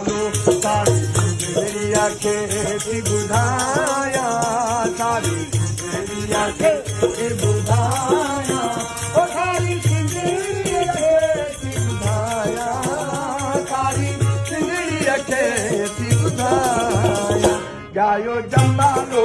लो सारी जिंदड़िया खे थी ॿुधाया सारी जिंदड़िया खे ॿुधाया ओ सारी जिंदड़िया खे थी ॿुधाया सारी जिंदड़िया खे थी ॿुधाया ॻायो जंबालो